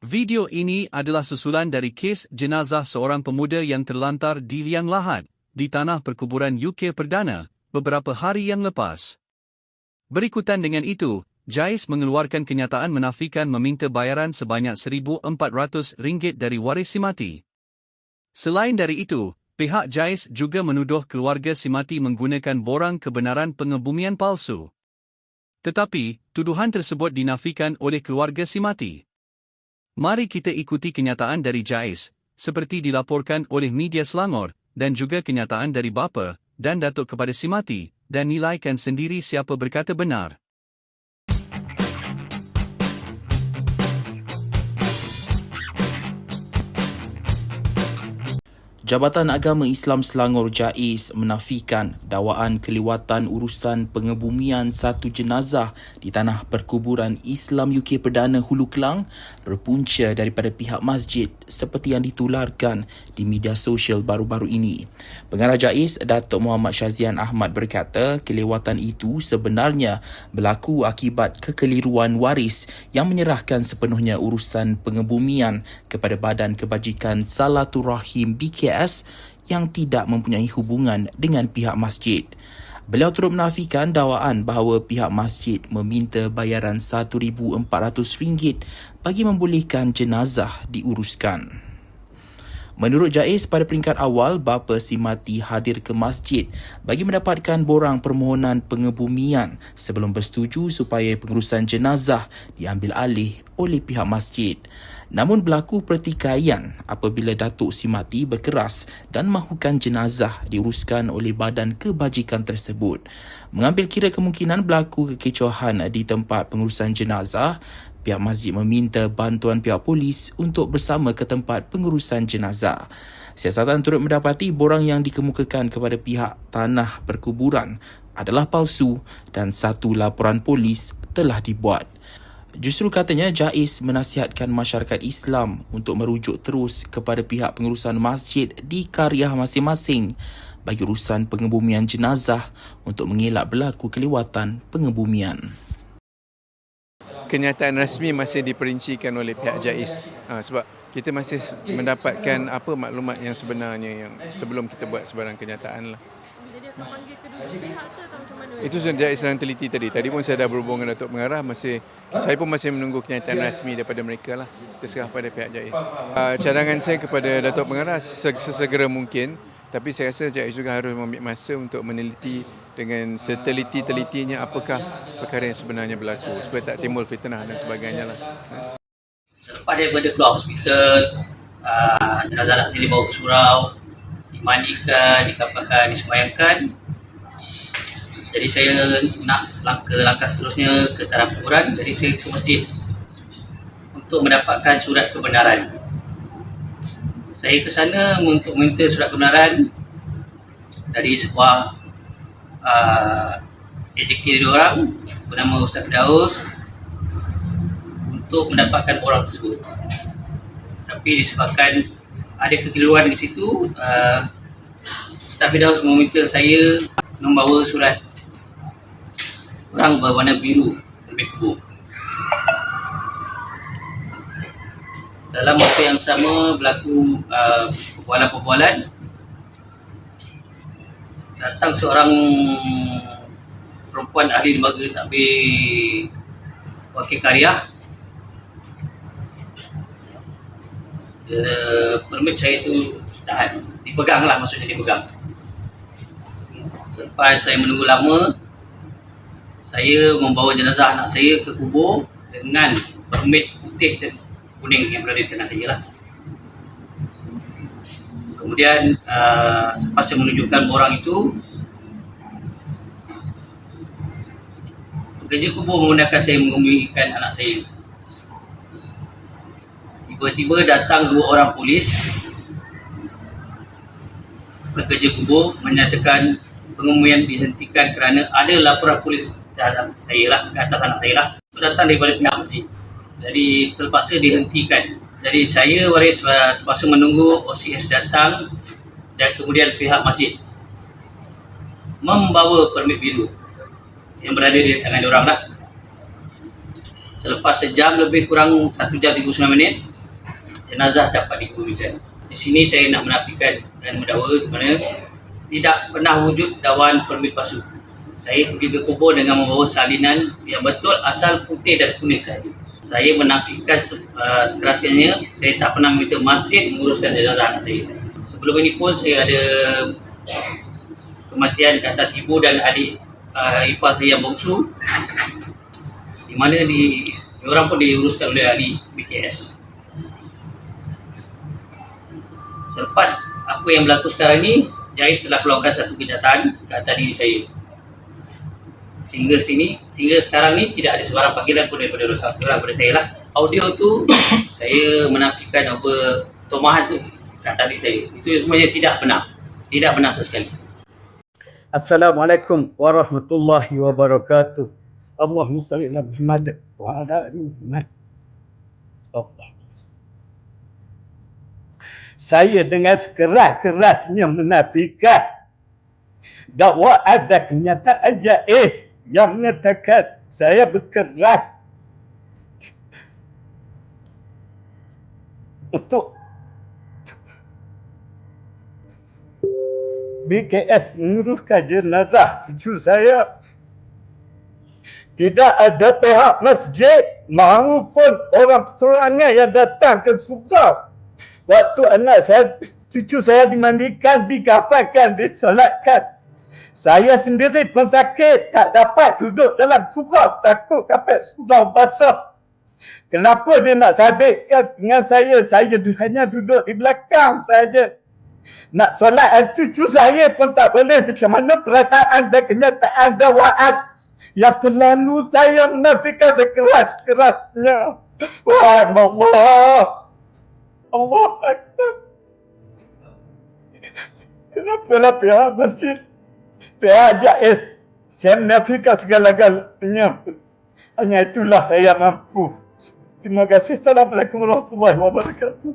Video ini adalah susulan dari kes jenazah seorang pemuda yang terlantar di liang lahat di tanah perkuburan UK Perdana beberapa hari yang lepas. Berikutan dengan itu, JAIS mengeluarkan kenyataan menafikan meminta bayaran sebanyak RM1,400 dari waris si mati. Selain dari itu, pihak JAIS juga menuduh keluarga si mati menggunakan borang kebenaran pengebumian palsu. Tetapi, tuduhan tersebut dinafikan oleh keluarga si mati. Mari kita ikuti kenyataan dari JAIS, seperti dilaporkan oleh media Selangor, dan juga kenyataan dari bapa dan datuk kepada si mati, dan nilaikan sendiri siapa berkata benar. Jabatan Agama Islam Selangor JAIS menafikan dakwaan kelewatan urusan pengebumian satu jenazah di tanah perkuburan Islam UK Perdana Hulu Kelang berpunca daripada pihak masjid seperti yang ditularkan di media sosial baru-baru ini. Pengarah JAIS, Datuk Muhammad Syazian Ahmad berkata kelewatan itu sebenarnya berlaku akibat kekeliruan waris yang menyerahkan sepenuhnya urusan pengebumian kepada Badan Kebajikan Salaturrahim BKS yang tidak mempunyai hubungan dengan pihak masjid. Beliau turut menafikan dakwaan bahawa pihak masjid meminta bayaran RM1,400 bagi membolehkan jenazah diuruskan. Menurut JAIS, pada peringkat awal, bapa si mati hadir ke masjid bagi mendapatkan borang permohonan pengebumian sebelum bersetuju supaya pengurusan jenazah diambil alih oleh pihak masjid. Namun berlaku pertikaian apabila datuk si mati berkeras dan mahukan jenazah diuruskan oleh badan kebajikan tersebut. Mengambil kira kemungkinan berlaku kekecohan di tempat pengurusan jenazah, pihak masjid meminta bantuan pihak polis untuk bersama ke tempat pengurusan jenazah. Siasatan turut mendapati borang yang dikemukakan kepada pihak tanah perkuburan adalah palsu dan satu laporan polis telah dibuat. Justru katanya JAIS menasihatkan masyarakat Islam untuk merujuk terus kepada pihak pengurusan masjid di qaryah masing-masing bagi urusan pengebumian jenazah untuk mengelak berlaku kelewatan pengebumian. Kenyataan rasmi masih diperincikan oleh pihak JAIS sebab kita masih mendapatkan apa maklumat yang sebenarnya yang sebelum kita buat sebarang kenyataan lah. Jadi akan panggil kedua pihak ke atau macam mana? Itu sudah JAIS sedang teliti tadi. Tadi pun saya dah berhubung dengan Datuk Pengarah, saya pun masih menunggu kenyataan rasmi daripada mereka lah. Terserah pada pihak JAIS. Cadangan saya kepada Datuk Pengarah sesegera mungkin, tapi saya rasa JAIS juga harus mengambil masa untuk meneliti dengan seteliti-telitinya apakah perkara yang sebenarnya berlaku supaya tak timbul fitnah dan sebagainya lah. Selepas daripada keluar hospital, jenazah nak dibawa ke surau, dimandikan, dikafankan, disemayangkan. Jadi saya nak langkah seterusnya ke tanah perkuburan, jadi saya ke masjid untuk mendapatkan surat kebenaran. Saya ke sana untuk meminta surat kebenaran dari sebuah AJK diorang bernama Ustaz Firdaus untuk mendapatkan borang tersebut. Tapi disebabkan ada kekeliruan di situ, Ustaz Firdaus meminta saya membawa surat borang berwarna biru lebih kubur. Dalam masa yang sama berlaku perbualan-perbualan. Datang seorang perempuan ahli lembaga takbir wakil qaryah. Permit saya itu tahan, dipegang lah, maksudnya dipegang. Selepas saya menunggu lama, saya membawa jenazah anak saya ke kubur dengan permit putih dan kuning yang berada di tengah saya lah. Kemudian selepas saya menunjukkan borang itu, pekerja kubur menggunakan saya mengebumikan anak saya. Tiba-tiba datang 2 orang polis. Pekerja kubur menyatakan pengebumian dihentikan kerana ada laporan polis terhadap saya lah, ke atas anak saya lah. Itu datang daripada pihak masjid. Jadi terpaksa dihentikan. Jadi saya waris terpaksa menunggu OCS datang dan kemudian pihak masjid membawa permit biru yang berada di tangan diorang lah. Selepas sejam lebih kurang 1 jam 39 minit, jenazah dapat dikuburkan. Di sini saya nak menafikan dan mendakwa kerana tidak pernah wujud dakwaan permit palsu. Saya pergi ke kubur dengan membawa salinan yang betul asal putih dan kuning saja. Saya menafikan sekerasnya, saya tak pernah meminta masjid menguruskan jenazah anak saya. Sebelum ini pun saya ada kematian ke atas ibu dan adik ipar saya yang bongsu, di mana diorang pun diuruskan oleh ahli BKS. Selepas apa yang berlaku sekarang ni, JAIS telah keluarkan satu kenyataan ke atas diri saya. Sehingga sekarang ni tidak ada sebarang panggilan pun daripada saya lah. Audio tu saya menafikan apa tomahan tu ke atas diri saya. Itu semuanya tidak benar. Tidak benar sesekali. Assalamualaikum warahmatullahi wabarakatuh. Allahumma salli ala Muhammad wa ala ali Muhammad. Allah. Saya dengan sekeras-kerasnya menafikan dakwaan ada kenyataan JAIS yang menyatakan saya berkeras untuk BKS menguruskan jenazah cucu saya. Tidak ada pihak masjid maupun orang serangan yang datang ke surau. Waktu anak saya, cucu saya dimandikan, digafarkan, disolatkan. Saya sendiri pun sakit, tak dapat duduk dalam surau, takut kapal surau basah. Kenapa dia nak sabitkan dengan saya? Saya hanya duduk di belakang saja. Nak solat cucu saya pun tak boleh. Macam mana perasaan dan kenyataan dakwaan yang terlalu saya menafikan sekeras-kerasnya. Wahai Allah. Allah Akbar. Kenapa pihak masjid, pihak JAIS, saya menafikan segala-galanya. Hanya itulah saya mampu. Terima kasih. Assalamualaikum warahmatullahi wabarakatuh.